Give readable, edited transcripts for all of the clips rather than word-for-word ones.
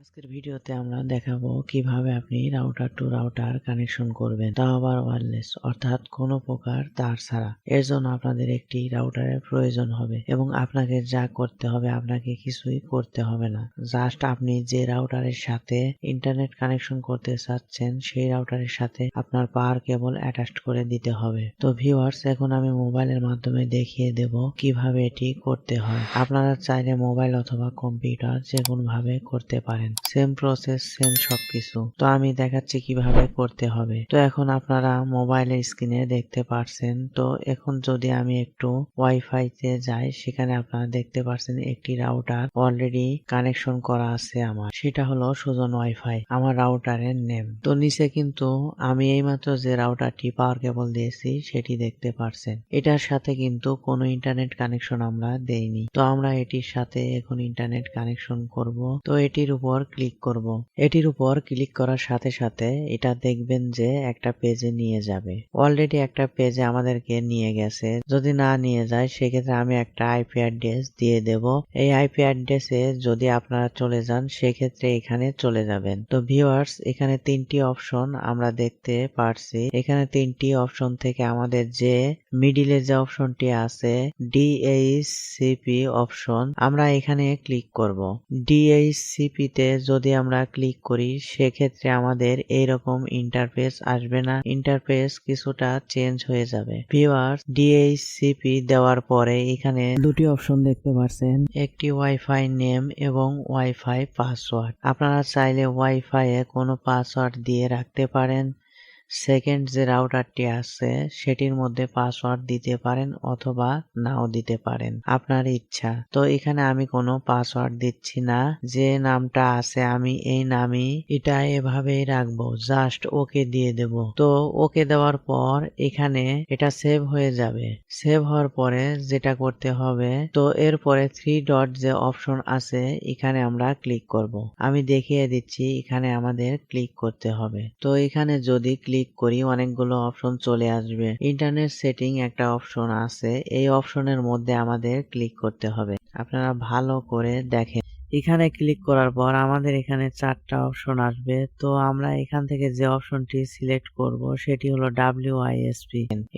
আজকের ভিডিওতে আমরা দেখাবো কিভাবে আপনি রাউটার টু রাউটার কানেকশন করবেন, তাও আবার ওয়্যারলেস অর্থাৎ কোনো প্রকার তার ছাড়া। এর জন্য আপনাদের একটি রাউটারের প্রয়োজন হবে এবং আপনাকে যা করতে হবে আপনাকে কিছুই করতে হবে না। জাস্ট আপনি যে রাউটারের সাথে ইন্টারনেট কানেকশন করতে চাচ্ছেন সেই রাউটারের সাথে আপনার পাওয়ার কেবল অ্যাটাচ করে দিতে হবে। তো ভিউয়ার্স, এখন আমি মোবাইলের মাধ্যমে দেখিয়ে দেব কিভাবে এটি করতে হয়। আপনারা চাইলে মোবাইল অথবা কম্পিউটার যে কোনো ভাবে করতে পারেন, সেম প্রসেস সেম সবকিছু। তো আমি দেখাচ্ছি কিভাবে করতে হবে। তো এখন আপনারা মোবাইলের স্ক্রিনে দেখতে পাচ্ছেন। তো এখন যদি আমি একটু ওয়াইফাই তে যাই, সেখানে আপনারা দেখতে পাচ্ছেন একটি রাউটার অলরেডি কানেকশন করা আছে আমার, সেটা হলো সুজন ওয়াইফাই, আমার রাউটারের নেম। তো নিচে কিন্তু আমি এইমাত্র যে রাউটারটি পাওয়ার কেবল দিয়েছি সেটি দেখতে পাচ্ছেন। এটার সাথে কিন্তু কোনো ইন্টারনেট কানেকশন আমরা দেইনি। তো আমরা এটির সাথে এখন ইন্টারনেট কানেকশন করব। তো এটির উপর ক্লিক করব। এটির উপর ক্লিক করার সাথে সাথে এটা দেখবেন যে একটা পেজে নিয়ে যাবে। অলরেডি একটা পেজে আমাদেরকে নিয়ে গেছে। যদি না নিয়ে যায় সেক্ষেত্রে আমি একটা আইপি অ্যাড্রেস দিয়ে দেব। এই আইপি অ্যাড্রেসে যদি আপনারা চলে যান সেক্ষেত্রে এখানে চলে যাবেন। তো ভিউয়ার্স, এখানে তিনটি অপশন আমরা দেখতে পারছি। এখানে তিনটি অপশন থেকে আমাদের যে মিডিলে যে অপশনটি আছে ডিএইচসিপি অপশন, আমরা এখানে ক্লিক করব। ডিএইচসিপি তে যদি আমরা ক্লিক করি সেক্ষেত্রে আমাদের এইরকম ইন্টারফেস আসবে না, ইন্টারফেস কিছুটা চেঞ্জ হয়ে যাবে। ভিউয়ার্স, ডিএইচসিপি দেওয়ার পরে এখানে দুটি অপশন দেখতে পাচ্ছেন, একটি ওয়াইফাই নেম এবং ওয়াইফাই পাসওয়ার্ড। আপনারা চাইলে ওয়াইফাই এ কোনো পাসওয়ার্ড দিয়ে রাখতে পারেন। সেকেন্ড যে রাউটারটি আছে সেটির মধ্যে পাসওয়ার্ড দিতে পারেন অথবা নাও দিতে পারেন, আপনার ইচ্ছা। তো এখানে আমি কোনো পাসওয়ার্ড দিচ্ছি না, যে নামটা আছে আমি এই নামই এটা এভাবেই রাখবো, জাস্ট ওকে দিয়ে দেব। তো ওকে দেওয়ার পর এখানে এটা সেভ হয়ে যাবে। সেভ হওয়ার পরে যেটা করতে হবে, তো এরপরে থ্রি ডট যে অপশন আছে এখানে আমরা ক্লিক করব। আমি দেখিয়ে দিচ্ছি এখানে আমাদের ক্লিক করতে হবে। তো এখানে যদি ক্লিক করি অনেকগুলো অপশন চলে আসবে। ইন্টারনেট সেটিং একটা অপশন আছে, এই অপশনের মধ্যে আমাদের ক্লিক করতে হবে। আপনারা ভালো করে দেখেন। এখানে ক্লিক করার পর আমাদের এখানে চারটা অপশন আসবে। তো আমরা এখান থেকে যে অপশনটি সিলেক্ট করব সেটি হলো WISP।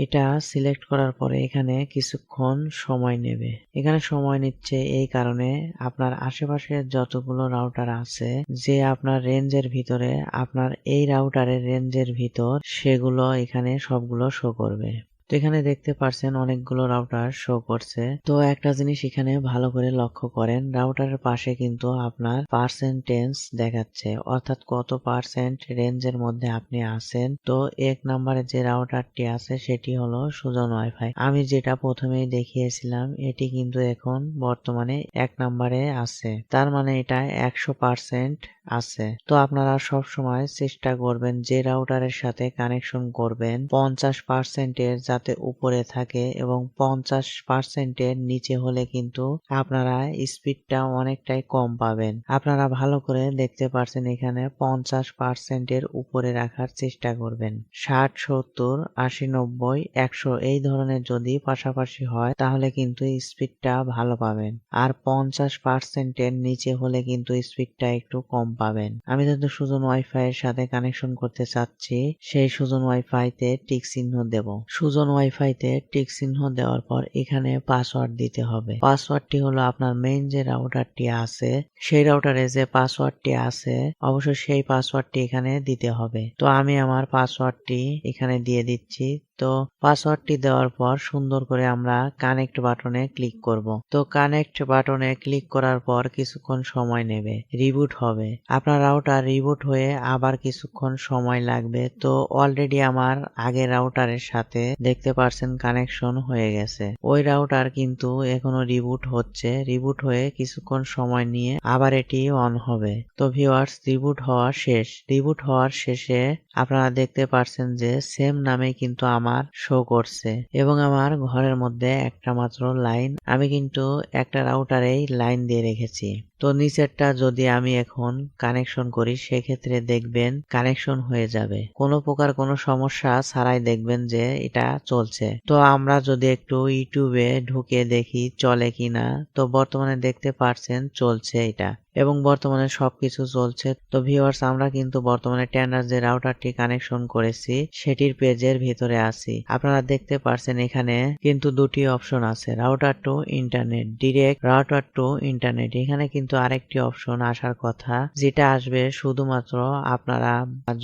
এটা সিলেক্ট করার পরে এখানে কিছুক্ষণ সময় নেবে। এখানে সময় নিচ্ছে এই কারণে আপনার আশেপাশে যতগুলো রাউটার আছে যে আপনার রেঞ্জের ভিতরে, আপনার এই রাউটারের রেঞ্জের ভিতর, সেগুলো এখানে সবগুলো শো করবে। তো এখানে দেখতে পাচ্ছেন অনেকগুলো রাউটার শো করছে। তো একটা জিনিস এখানে ভালো করে লক্ষ্য করেন, রাউটারের পাশে কিন্তু আপনার পার্সেন্টেজ দেখাচ্ছে, অর্থাৎ কত পার্সেন্ট রেঞ্জের মধ্যে আপনি আছেন। তো এক নম্বরে যে রাউটারটি আছে সেটি হলো সুজন ওয়াইফাই। আমি যেটা প্রথমেই দেখিয়েছিলাম এটি কিন্তু এখন বর্তমানে এক নম্বরে আছে, তার মানে এটা 100% আছে। তো আপনারা সব সময় চেষ্টা করবেন যে রাউটারের সাথে কানেকশন করবেন 50% এর যাতে উপরে থাকে এবং 50% এর নিচে হলে কিন্তু আপনারা স্পিডটা অনেকটাই কম পাবেন। আপনারা ভালো করে দেখতে পাচ্ছেন এখানে 50% এর উপরে রাখার চেষ্টা করবেন। 60, 70, 80, 90, 100 এই ধরনের যদি পাশাপাশি হয় তাহলে কিন্তু স্পিডটা ভালো পাবেন, আর 50% এর নিচে হলে কিন্তু স্পিডটা একটু কম পাবেন। আমি যেহেতু সুজন ওয়াইফাই এর সাথে কানেকশন করতে চাচ্ছি, সেই সুজন ওয়াইফাই তে টিক চিহ্ন দেব। সুজন ওয়াইফাই তে টিক চিহ্ন দেওয়ার পর এখানে পাসওয়ার্ড দিতে হবে। পাসওয়ার্ডটি হলো আপনার মেইন যে রাউটারটি আছে সেই রাউটারে যে পাসওয়ার্ডটি আছে অবশ্যই সেই পাসওয়ার্ডটি এখানে দিতে হবে। তো আমি আমার পাসওয়ার্ডটি এখানে দিয়ে দিচ্ছি। তো পাসওয়ার্ডটি দেওয়ার পর সুন্দর করে আমরা কানেক্ট বাটনে ক্লিক করব। তো কানেক্ট বাটনে ক্লিক করার পর কিছুক্ষণ সময় নেবে, রিবুট হবে। আপনার রাউটার রিবুট হয়ে আবার কিছুক্ষণ সময় লাগবে। তো অলরেডি আমার আগের রাউটারের সাথে দেখতে পাচ্ছেন কানেকশন হয়ে গেছে। ওই রাউটার কিন্তু এখনো রিবুট হচ্ছে, রিবুট হয়ে কিছুক্ষণ সময় নিয়ে আবার এটি অন হবে। তো ভিউয়ার্স, রিবুট হওয়া শেষ। রিবুট হওয়ার শেষে আপনারা দেখতে পাচ্ছেন যে সেম নামে কিন্তু আমার শো করছে এবং আমার ঘরের মধ্যে একটা মাত্র লাইন, আমি কিন্তু একটা রাউটারেই লাইন দিয়ে রেখেছি। তো নিচেরটা যদি আমি এখন কানেকশন করি সেক্ষেত্রে দেখবেন কানেকশন হয়ে যাবে, কোনো প্রকার কোনো সমস্যা ছাড়াই দেখবেন যে এটা চলছে। তো আমরা যদি একটু ইউটিউবে ঢুকে দেখি চলে কিনা, তো বর্তমানে দেখতে পাচ্ছেন চলছে এটা। এবং বর্তমানে সবকিছু চলছে। তো ভিউয়ার্স, আমরা কিন্তু বর্তমানে টেন্ডার যে রাউটারটি কানেকশন করেছি সেটির পেজের ভিতরে আছি। আপনারা দেখতে পারছেন এখানে কিন্তু দুটি অপশন আছে, router two internet, direct router two internet. এখানে কিন্তু আরেকটি অপশন আসার কথা, যেটা আসবে শুধুমাত্র আপনারা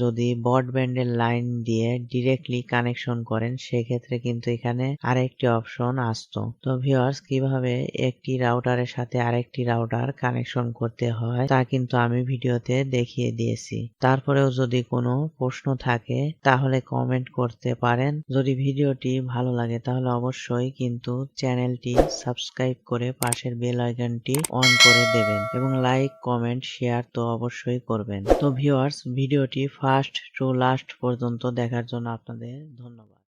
যদি ব্রডব্যান্ডের লাইন দিয়ে ডিরেক্টলি কানেকশন করেন, সেক্ষেত্রে কিন্তু এখানে আরেকটি অপশন আসতো। তো ভিউয়ার্স, কিভাবে একটি রাউটারের সাথে আরেকটি রাউটার কানেকশন করতে হয় তা কিন্তু আমি ভিডিওতে দেখিয়ে দিয়েছি। তারপরেও যদি কোনো প্রশ্ন থাকে তাহলে কমেন্ট করতে পারেন। যদি ভিডিওটি ভালো লাগে তাহলে অবশ্যই কিন্তু চ্যানেলটি সাবস্ক্রাইব করে পাশের বেল আইকনটি অন করে দেবেন এবং লাইক, কমেন্ট, শেয়ার তো অবশ্যই করবেন। তো ভিউয়ার্স, ভিডিওটি ফার্স্ট টু লাস্ট পর্যন্ত দেখার জন্য আপনাদের ধন্যবাদ।